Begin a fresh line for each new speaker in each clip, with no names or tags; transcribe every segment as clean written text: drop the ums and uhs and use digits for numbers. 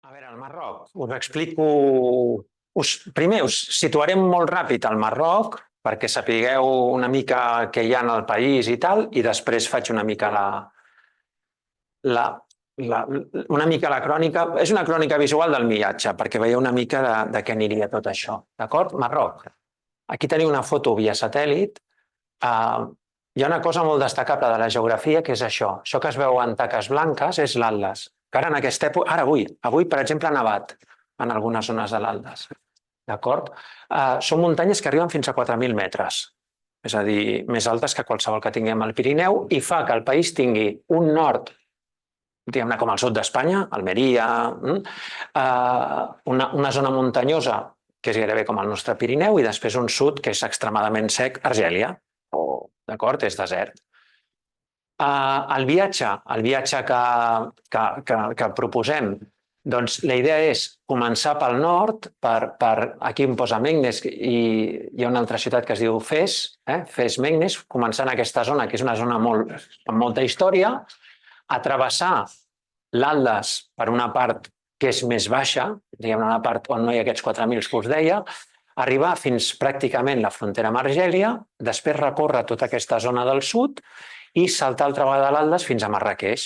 A veure, el Marroc, us explico... Primer, us situarem molt ràpid al Marroc perquè sapigueu una mica què hi ha en el país i tal, i després faig una mica la crònica. És una crònica visual del viatge, perquè veieu una mica de què aniria tot això. D'acord? Marroc. Aquí teniu una foto via satèl·lit. Hi ha una cosa molt destacable de la geografia, que és això. Això que es veu en taques blanques és l'Atles. Que ara en aquesta època, avui, per exemple, ha nevat en algunes zones de l'Atles. D'acord? Són muntanyes que arriben fins a 4.000 metres, és a dir, més altes que qualsevol que tinguem al Pirineu, i fa que el país tingui un nord, diguem-ne com al sud d'Espanya, Almeria, una zona muntanyosa que és gairebé com el nostre Pirineu, i després un sud que és extremadament sec, Argèlia, d'acord? És desert. El viatge que proposem, doncs la idea és començar pel nord, aquí em posa Meknès, i hi ha una altra ciutat que es diu Fes, Fes Meknès, començar en aquesta zona, que és una zona amb molta història, a travessar l'Atles per una part que és més baixa, diguem-ne una part on no hi ha aquests 4.000 que us deia, arribar fins pràcticament la frontera amb Argèlia, després recórrer tota aquesta zona del sud i saltar altra vegada l'Atles fins a Marràqueix,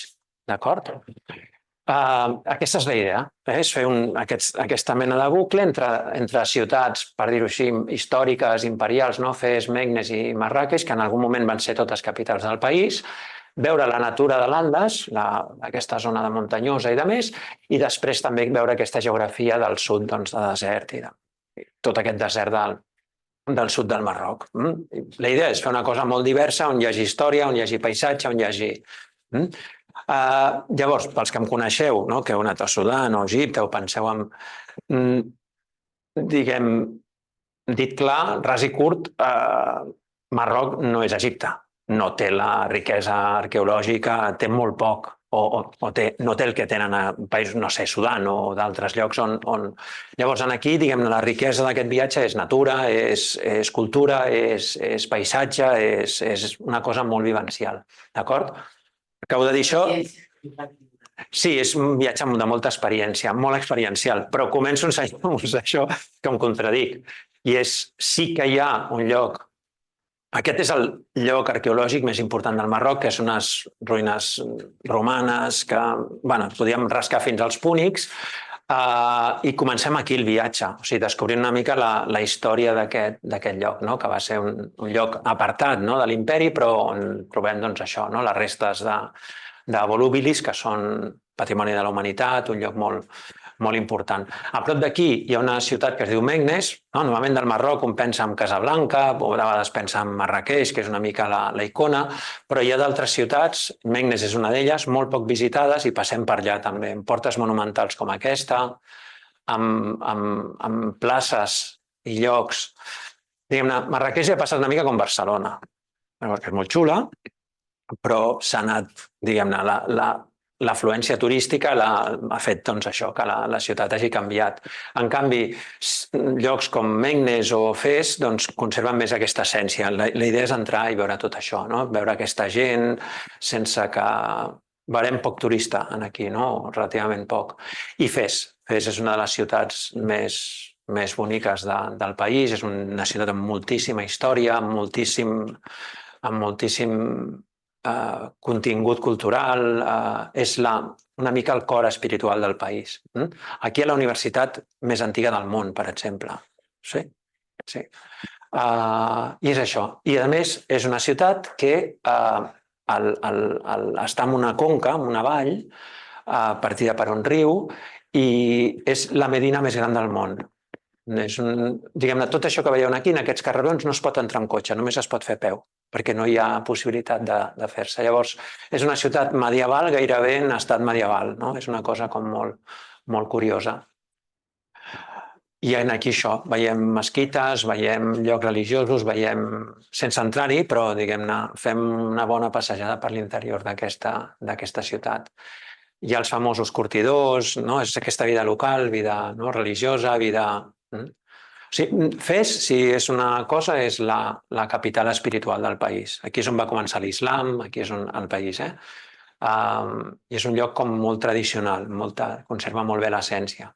d'acord? Aquesta és la idea, és fer aquesta mena de bucle entre ciutats, per dir-ho així, històriques, imperials, Fes, Meknès i Marràqueix, que en algun moment van ser totes capitals del país, veure la natura de l'Atles, aquesta zona de muntanyosa i de més, i després també veure aquesta geografia del sud, de desert i tot aquest desert del sud del Marroc. La idea és fer una cosa molt diversa, on hi hagi història, on hi hagi paisatge, on hi hagi... Llavors, pels que em coneixeu, que heu anat a Sudan o Egipte, o penseu en... Diguem, dit clar, ras i curt, Marroc no és Egipte. No té la riquesa arqueològica, té molt poc, o no té el que tenen a països, no sé, Sudan o d'altres llocs on... Llavors, aquí, diguem, la riquesa d'aquest viatge és natura, és cultura, és paisatge, és una cosa molt vivencial, d'acord? Acabo de dir això... Sí, és un viatge de molta experiència, molt experiencial, però començo ensenyant-vos això que em contradic. I sí que hi ha un lloc... Aquest és el lloc arqueològic més important del Marroc, que són unes ruïnes romanes que, podíem rascar fins als púnics, i comencem aquí el viatge, o sigui, descobrint una mica la història d'aquest lloc, que va ser un lloc apartat de l'imperi, però on trobem això, les restes de volubilis, que són patrimoni de la humanitat, un lloc molt important. A prop d'aquí hi ha una ciutat que es diu Meknès. Normalment del Marroc un pensa en Casablanca, o de vegades pensa en Marràqueix, que és una mica la icona, però hi ha d'altres ciutats, Meknès és una d'elles, molt poc visitades, i passem per allà també, amb portes monumentals com aquesta, amb places i llocs. Diguem-ne, Marràqueix ha passat una mica com Barcelona, perquè és molt xula, però s'ha anat, diguem-ne, l'afluència turística ha fet això, que la ciutat hagi canviat. En canvi, llocs com Meknès o Fes conserven més aquesta essència. La idea és entrar i veure tot això, veure aquesta gent sense que... Veurem poc turista aquí, relativament poc. I Fes és una de les ciutats més boniques del país, és una ciutat amb moltíssima història, amb moltíssim contingut cultural, és una mica el cor espiritual del país. Aquí hi ha la universitat més antiga del món, per exemple. Sí. I és això. I, a més, és una ciutat que està en una conca, en una vall, partida per un riu, i és la medina més gran del món. Diguem-ne, tot això que veieu aquí, en aquests carrerons, no es pot entrar amb cotxe, només es pot fer a peu, perquè no hi ha possibilitat de fer-se. Llavors, és una ciutat medieval, gairebé en estat medieval, és una cosa com molt curiosa. I aquí això, veiem mesquites, veiem llocs religiosos, veiem, sense entrar-hi, però, diguem-ne, fem una bona passejada per l'interior d'aquesta ciutat. Hi ha els famosos curtidors, és aquesta vida local, vida religiosa, vida... Fes, si és una cosa, és la capital espiritual del país. Aquí és on va començar l'islam, aquí és on el país. I és un lloc com molt tradicional, conserva molt bé l'essència.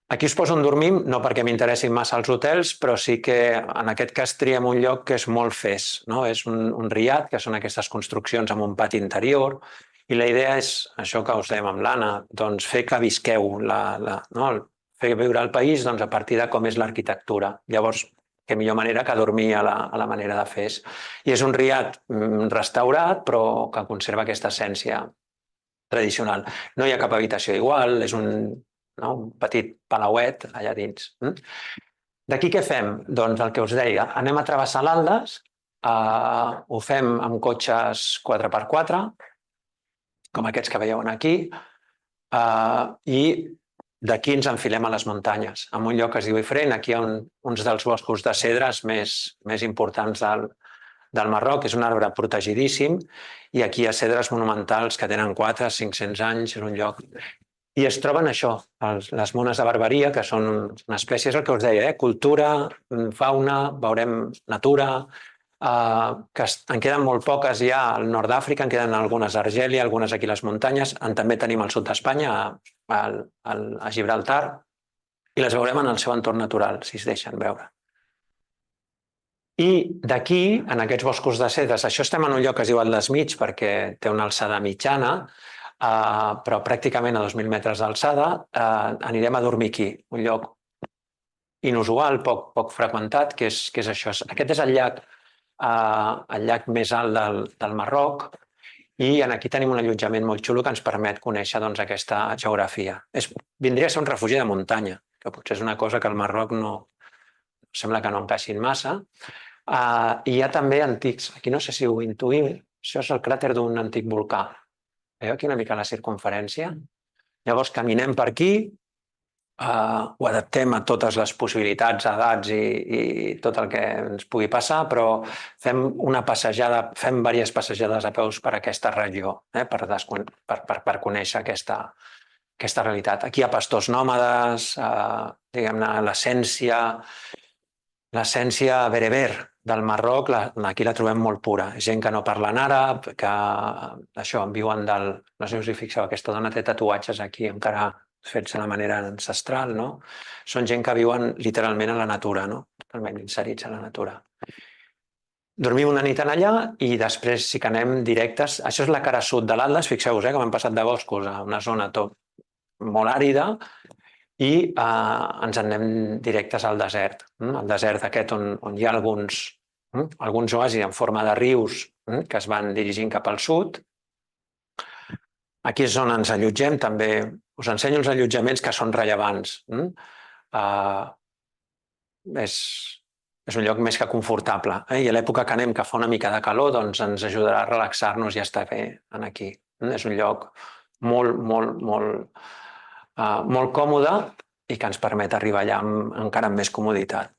Aquí us poso on dormim, no perquè m'interessin massa els hotels, però sí que en aquest cas triem un lloc que és molt fes. És un riad, que són aquestes construccions amb un pati interior, i la idea és, això que us dèiem amb l'Anna, doncs fer que visqueu, fer viure el país a partir de com és l'arquitectura. Llavors, que millor manera que dormir a la manera de fes. I és un riad restaurat, però que conserva aquesta essència tradicional. No hi ha cap habitació igual, és un petit palauet allà dins. D'aquí què fem? Doncs el que us deia, anem a travessar l'Aldes, ho fem amb cotxes 4x4, com aquests que veieu aquí, i d'aquí ens enfilem a les muntanyes, en un lloc que es diu Ifrane. Aquí hi ha uns dels boscos de cedres més importants del Marroc, és un arbre protegidíssim, i aquí hi ha cedres monumentals que tenen 400-500 anys, és un lloc... I es troben això, les mones de barberia, que són una espècie, és el que us deia, cultura, fauna, veurem natura, que en queden molt poques ja al nord d'Àfrica, en queden algunes a Argèlia, algunes aquí a les muntanyes, també tenim al sud d'Espanya, a Gibraltar, i les veurem en el seu entorn natural, si es deixen veure. I d'aquí, en aquests boscos de cedres, això estem en un lloc que es diu el Desmig, perquè té una alçada mitjana, però pràcticament a 2.000 metres d'alçada, anirem a dormir aquí, un lloc inusual, poc freqüentat, que és això. Aquest és el llac més alt del Marroc, i aquí tenim un allotjament molt xulo que ens permet conèixer aquesta geografia. Vindria a ser un refugi de muntanya, que potser és una cosa que al Marroc sembla que no encaixin massa. I hi ha també antics, aquí no sé si ho intuïu, això és el cràter d'un antic volcà. Veieu aquí una mica la circumferència? Llavors caminem per aquí, ho adaptem a totes les possibilitats, edats i tot el que ens pugui passar, però fem diverses passejades a peus per aquesta regió, per conèixer aquesta realitat. Aquí hi ha pastors nòmades, diguem-ne, l'essència bereber del Marroc, aquí la trobem molt pura. Gent que no parla en àrab, que això, viuen del... No sé si us hi fixeu, aquesta dona té tatuatges aquí encara fets de la manera ancestral, no? Són gent que viuen literalment a la natura, no? Totalment inserits a la natura. Dormim una nit allà i després sí que anem directes. Això és la cara sud de l'Atles, fixeu-vos, com hem passat de boscos a una zona molt àrida, i ens anem directes al desert. El desert aquest on hi ha alguns oasis en forma de rius que es van dirigint cap al sud. Aquí és on ens allotgem, també us ensenyo els allotjaments que són rellevants. És un lloc més que confortable, i a l'època que anem, que fa una mica de calor, doncs ens ajudarà a relaxar-nos i a estar bé aquí. És un lloc molt còmode i que ens permet arribar allà encara amb més comoditat.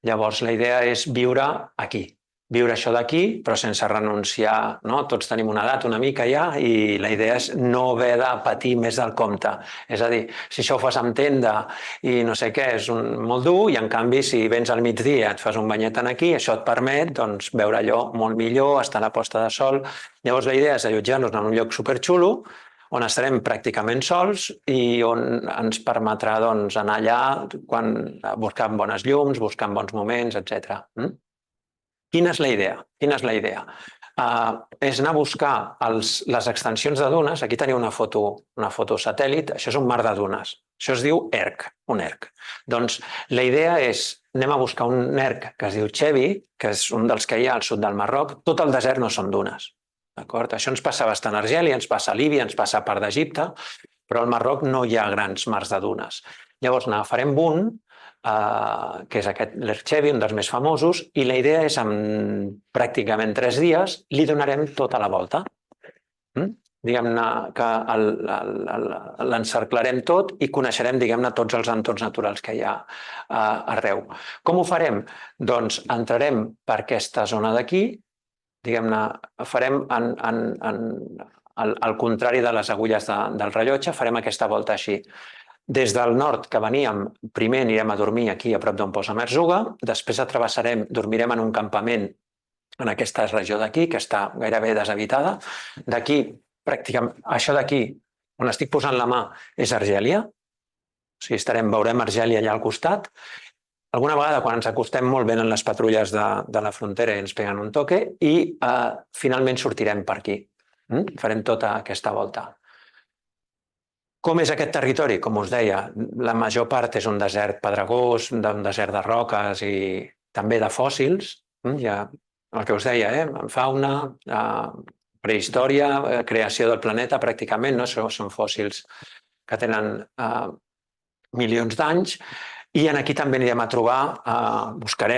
Llavors, la idea és viure aquí, viure això d'aquí, però sense renunciar. Tots tenim una edat una mica ja i la idea és no haver de patir més del compte. És a dir, si això ho fas amb tenda i no sé què, és molt dur, i en canvi, si vens al migdia, et fas un banyet aquí, això et permet veure allò molt millor, estar a la posta de sol. Llavors, la idea és allotjar-nos en un lloc superxulo, on estarem pràcticament sols i on ens permetrà anar allà buscant bones llums, buscant bons moments, etc. Quina és la idea? És anar a buscar les extensions de dunes. Aquí teniu una foto satèl·lit. Això és un mar de dunes. Això es diu erg, un erg. Doncs la idea és, anem a buscar un erg que es diu Chevi, que és un dels que hi ha al sud del Marroc. Tot el desert no són dunes. Això ens passa bastant a Argèlia, ens passa a Líbia, ens passa a part d'Egipte, però al Marroc no hi ha grans mars de dunes. Llavors n'agafarem un, que és aquest l'erg Chevi, un dels més famosos, i la idea és en pràcticament 3 dies li donarem tota la volta. Diguem-ne que l'encerclarem tot i coneixerem, diguem-ne, tots els entorns naturals que hi ha arreu. Com ho farem? Doncs entrarem per aquesta zona d'aquí, diguem-ne, farem al contrari de les agulles del rellotge, farem aquesta volta així. Des del nord que veníem, primer anirem a dormir aquí a prop d'on posa Merzouga, després atravessarem, dormirem en un campament en aquesta regió d'aquí, que està gairebé deshabitada. D'aquí, pràcticament, això d'aquí, on estic posant la mà, és Argèlia. O sigui, veurem Argèlia allà al costat. Alguna vegada, quan ens acostem molt, venen les patrulles de la frontera i ens peguen un toque i finalment sortirem per aquí. Farem tota aquesta volta. Com és aquest territori? Com us deia, la major part és un desert pedregós, un desert de roques i també de fòssils. Ja, el que us deia, fauna, prehistòria, creació del planeta pràcticament, no? Són fòssils que tenen milions d'anys. I aquí també anirem a trobar,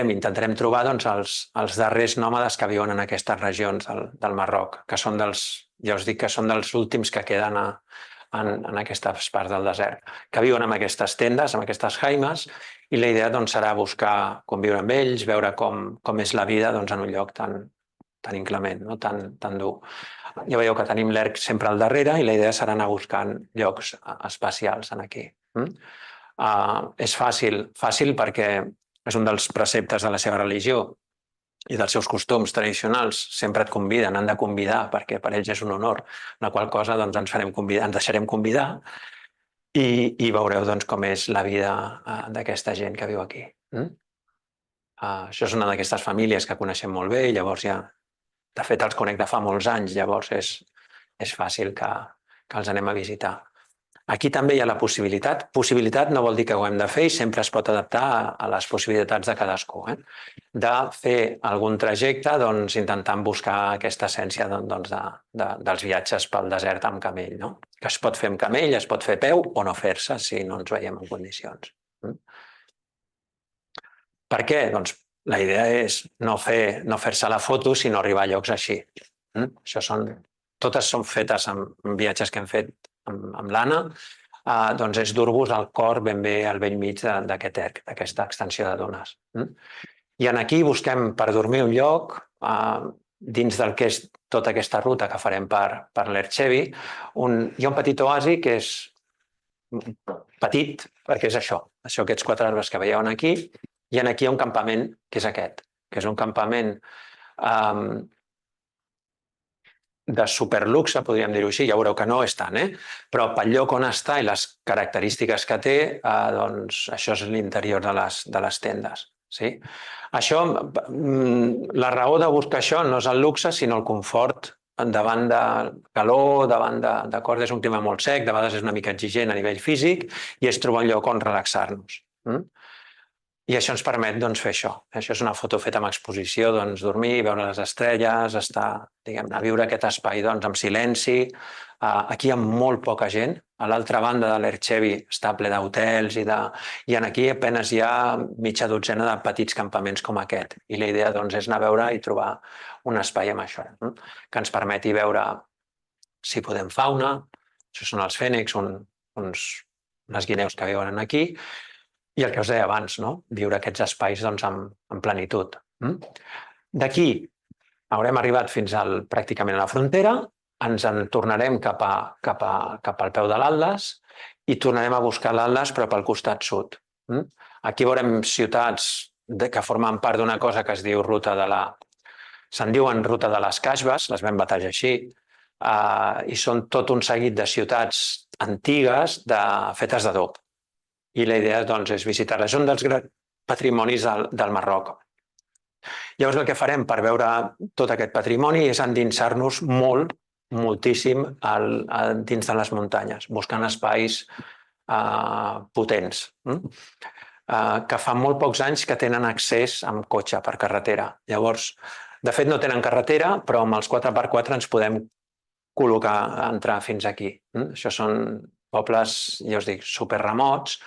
intentarem trobar els darrers nòmades que viuen en aquestes regions del Marroc, que són ja us dic que són dels últims que queden en aquestes parts del desert, que viuen en aquestes tendes, en aquestes jaimes, i la idea serà buscar conviure amb ells, veure com és la vida en un lloc tan inclement, tan dur. Ja veieu que tenim l'ERC sempre al darrere i la idea serà anar buscant llocs especials aquí. És fàcil perquè és un dels preceptes de la seva religió i dels seus costums tradicionals. Sempre et conviden, han de convidar, perquè per ells és un honor, la qual cosa ens deixarem convidar i veureu com és la vida d'aquesta gent que viu aquí. Això és una d'aquestes famílies que coneixem molt bé i llavors ja, de fet, els conec de fa molts anys, llavors és fàcil que els anem a visitar. Aquí també hi ha la possibilitat. Possibilitat no vol dir que ho hem de fer i sempre es pot adaptar a les possibilitats de cadascú. De fer algun trajecte intentant buscar aquesta essència dels viatges pel desert amb camell. Que es pot fer amb camell, es pot fer a peu o no fer-se si no ens veiem en condicions. Per què? Doncs la idea és no fer-se la foto, sinó arribar a llocs així. Totes són fetes amb viatges que hem fet amb l'Anna, és dur-vos al cor ben bé al vell mig d'aquest ERC, d'aquesta extensió de dunes. I aquí busquem per dormir un lloc dins del que és tota aquesta ruta que farem per l'Erchevi. Hi ha un petit oasi que és petit perquè és això, aquests 4 arbres que veieu aquí, i aquí hi ha un campament que és aquest, que és un campament de superluxe, podríem dir-ho així, ja veureu que no és tant, però pel lloc on està i les característiques que té, això és l'interior de les tendes. La raó de buscar això no és el luxe, sinó el confort davant de calor, davant de cors, és un clima molt sec, de vegades és una mica exigent a nivell físic i és trobar un lloc on relaxar-nos. I això ens permet fer això. Això és una foto feta amb exposició, dormir, veure les estrelles, estar, diguem-ne, a viure aquest espai amb silenci. Aquí hi ha molt poca gent. A l'altra banda de l'Erchevi està ple d'hotels i aquí apenas hi ha mitja dotzena de petits campaments com aquest. I la idea és anar a veure i trobar un espai amb això, que ens permeti veure si podem fauna. Això són els fènecs, unes guineus que viuen aquí. I el que us deia abans, viure aquests espais en plenitud. D'aquí haurem arribat fins pràcticament a la frontera, ens en tornarem cap al peu de l'Atles i tornarem a buscar l'Atles però pel costat sud. Aquí veurem ciutats que formen part d'una cosa que es diu se'n diuen ruta de les Caixbes, les vam batejar així, i són tot un seguit de ciutats antigues fetes d'adob. I la idea és visitar-les. És un dels grans patrimonis del Marroc. Llavors el que farem per veure tot aquest patrimoni és endinsar-nos moltíssim dins de les muntanyes, buscant espais potents, que fa molt pocs anys que tenen accés amb cotxe per carretera. Llavors, de fet no tenen carretera, però amb els 4x4 ens podem col·locar, entrar fins aquí. Això són pobles, ja us dic, superremots,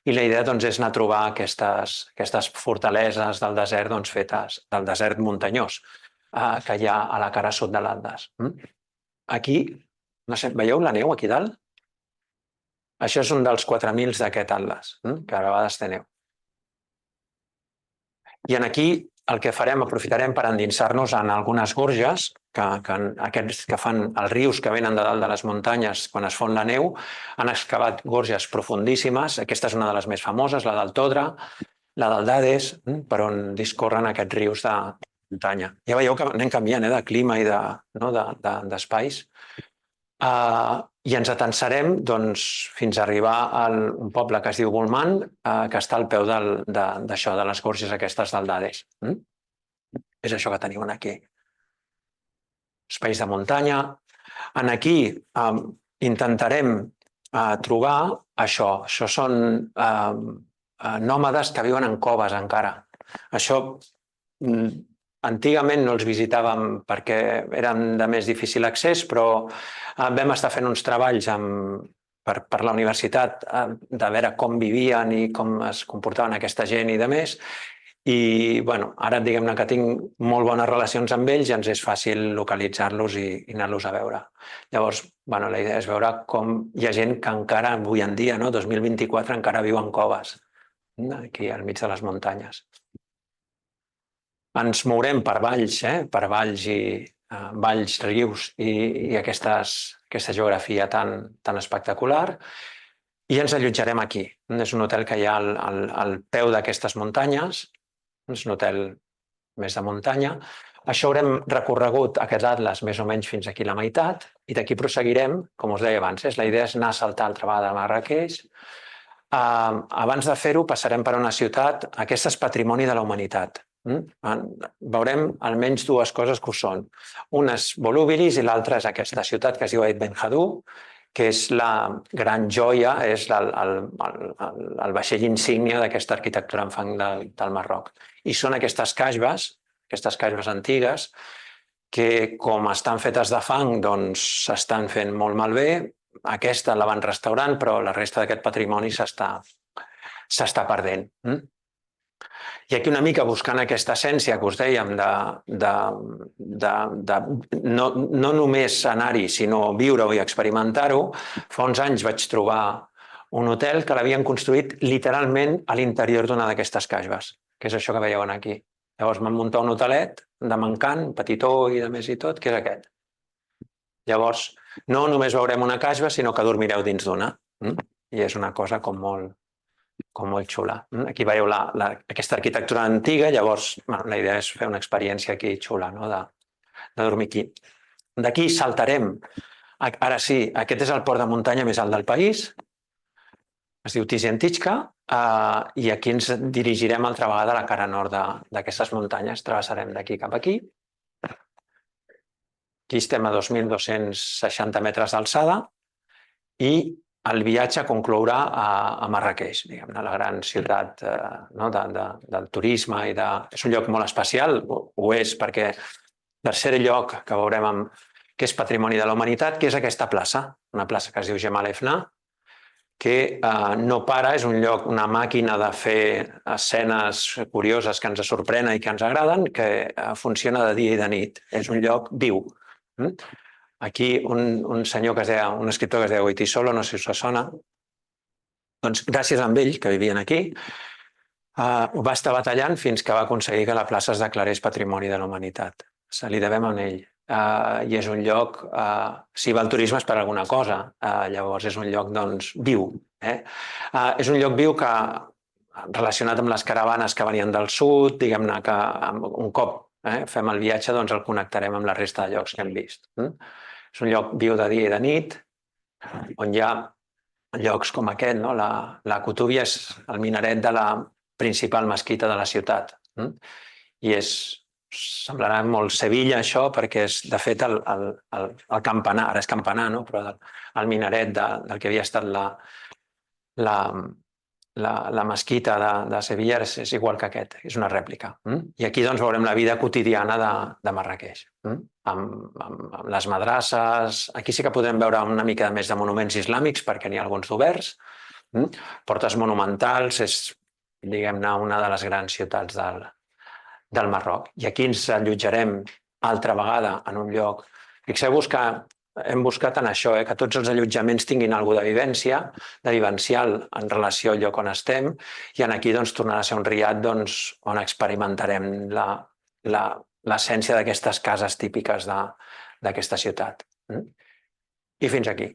i la idea és anar a trobar aquestes fortaleses del desert fetes, del desert muntanyós, que hi ha a la cara sud de l'Atles. Aquí, no sé, veieu la neu aquí dalt? Això és un dels 4.000 d'aquest Atles, que a vegades té neu. I aquí el que farem, aprofitarem per endinsar-nos en algunes gorges, aquests que fan els rius que venen de dalt de les muntanyes quan es fon la neu, han excavat gorges profundíssimes. Aquesta és una de les més famoses, la del Todra, la del Dades, per on discorren aquests rius muntanya. Ja veieu que anem canviant de clima i d'espais. I ens atansarem fins a arribar a un poble que es diu Bulman, que està al peu d'això, de les gorges aquestes del Dades. És això que teniu aquí. Espais de muntanya. Aquí intentarem trobar això. Això són nòmades que viuen en coves encara. Això antigament no els visitàvem perquè eren de més difícil accés, però vam estar fent uns treballs per la universitat de veure com vivien i com es comportaven aquesta gent i de més. I ara diguem-ne que tinc molt bones relacions amb ells i ens és fàcil localitzar-los i anar-los a veure. Llavors, la idea és veure com hi ha gent que encara avui en dia, 2024, encara viu en coves, aquí al mig de les muntanyes. Ens mourem per valls, valls, rius i aquesta geografia tan espectacular, i ens allotjarem aquí. És un hotel que hi ha al peu d'aquestes muntanyes, és un hotel més de muntanya. Això haurem recorregut aquest atles més o menys fins aquí la meitat i d'aquí proseguirem, com us deia abans, la idea és anar a saltar altra vegada a Marràqueix. Abans de fer-ho passarem per una ciutat, aquesta és patrimoni de la humanitat. Veurem almenys dues coses que ho són. Una és Volubilis i l'altra és aquesta ciutat que es diu Ait Ben Haddou, que és la gran joia, és el vaixell insígnia d'aquesta arquitectura en fang del Marroc. I són aquestes caixbes antigues, que com estan fetes de fang, doncs s'estan fent molt malbé. Aquesta la van restaurant, però la resta d'aquest patrimoni s'està perdent. I aquí una mica buscant aquesta essència que us dèiem de no només anar-hi, sinó viure-ho i experimentar-ho, fa uns anys vaig trobar un hotel que l'havien construït literalment a l'interior d'una d'aquestes caixbes, que és això que veieu aquí. Llavors vam muntar un hotelet de mancant, petitó i de més i tot, que és aquest. Llavors, no només veurem una caixba, sinó que dormireu dins d'una. I és una cosa com molt xula. Aquí veieu aquesta arquitectura antiga, llavors la idea és fer una experiència aquí xula, de dormir aquí. D'aquí saltarem. Ara sí, aquest és el port de muntanya més alt del país, es diu Tiziantitxka, i aquí ens dirigirem altra vegada a la cara nord d'aquestes muntanyes. Travessarem d'aquí cap aquí. Aquí estem a 2.260 metres d'alçada i el viatge conclourà a Marràqueix, diguem-ne, la gran ciutat del turisme. És un lloc molt especial, ho és perquè el tercer lloc que veurem que és patrimoni de la humanitat, que és aquesta plaça, una plaça que es diu Jemal Efna, que no para, és un lloc, una màquina de fer escenes curioses que ens sorprenen i que ens agraden, que funciona de dia i de nit. És un lloc viu. Aquí un senyor un escriptor que es deia Goytisolo, no sé si us sona, doncs gràcies a ell, que vivien aquí, va estar batallant fins que va aconseguir que la plaça es declarés Patrimoni de la Humanitat. Se li devem a ell. I és un lloc, si va al turisme és per alguna cosa, llavors és un lloc viu. És un lloc viu que, relacionat amb les caravanes que venien del sud, diguem-ne que un cop fem el viatge el connectarem amb la resta de llocs que hem vist. És un lloc viu de dia i de nit, on hi ha llocs com aquest. La Kutúbia és el minaret de la principal mesquita de la ciutat. I semblarà molt Sevilla, això, perquè és, de fet, el campanar, ara és campanar, però el minaret del que havia estat la mesquita de Sevilla és igual que aquest, és una rèplica. I aquí veurem la vida quotidiana de Marràqueix, amb les madrasses. Aquí sí que podrem veure una mica més de monuments islàmics, perquè n'hi ha alguns d'oberts. Portes monumentals, és, diguem-ne, una de les grans ciutats del Marroc. I aquí ens allotjarem altra vegada en un lloc. Fixeu-vos que hem buscat en això, que tots els allotjaments tinguin alguna de vivència, de vivencial en relació al lloc on estem, i aquí tornarà a ser un riad on experimentarem l'essència d'aquestes cases típiques d'aquesta ciutat. I fins aquí.